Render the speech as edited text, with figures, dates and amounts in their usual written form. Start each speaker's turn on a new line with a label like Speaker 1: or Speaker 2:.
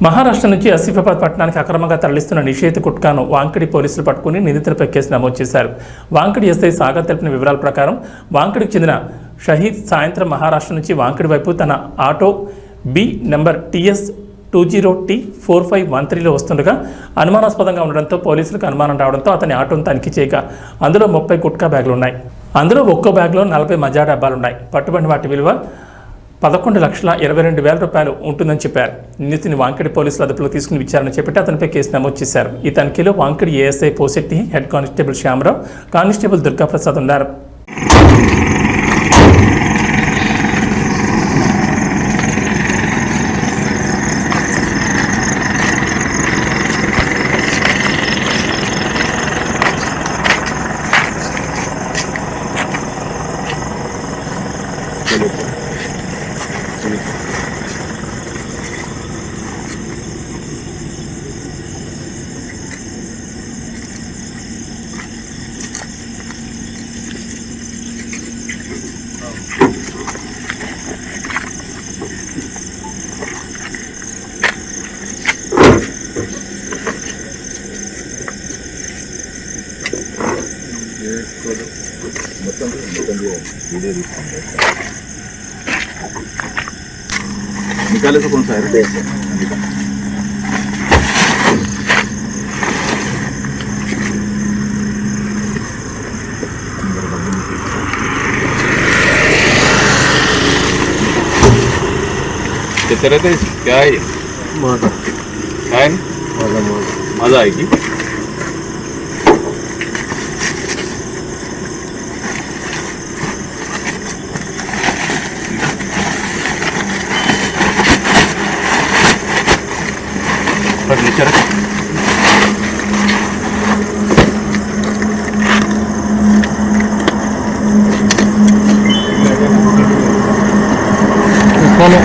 Speaker 1: మహారాష్ట్ర నుంచి ఆసిఫాబాద్ పట్టణానికి అక్రమంగా తరలిస్తున్న నిషేధ గుట్కాను వాంకిడి పోలీసులు పట్టుకుని నిందితులపై కేసు నమోదు చేశారు. వాంకిడి ఎస్ఐ సాగర్ తెలిపిన వివరాల ప్రకారం వాంకిడికి చెందిన షహీద్ సాయంత్రం మహారాష్ట్ర నుంచి వాంకిడి వైపు తన ఆటో బి నెంబర్ TS 20T4513లో వస్తుండగా అనుమానాస్పదంగా ఉండడంతో పోలీసులకు అనుమానం రావడంతో అతని ఆటోను తనిఖీ చేయగా అందులో 30 గుట్కా బ్యాగులు ఉన్నాయి. అందులో ఒక్కో బ్యాగ్లో 40 మజా డబ్బాలున్నాయి. పట్టుబడిన వాటి విలువ 11,22,000 రూపాయలు ఉంటుందని చెప్పారు. నిందితుని వాంకిడి పోలీసులు అదుపులో తీసుకుని విచారణ చేపట్టి అతనిపై కేసు నమోదు చేశారు. ఈ తనిఖీలో Wankidi ASI Posetti, head constable Shyamarao, constable Durgaprasad ఉన్నారు.
Speaker 2: निकाले तो कौन सा है? कितने रहते हैं? क्या है? मजा है? मजा आएगी. Furniture
Speaker 3: follow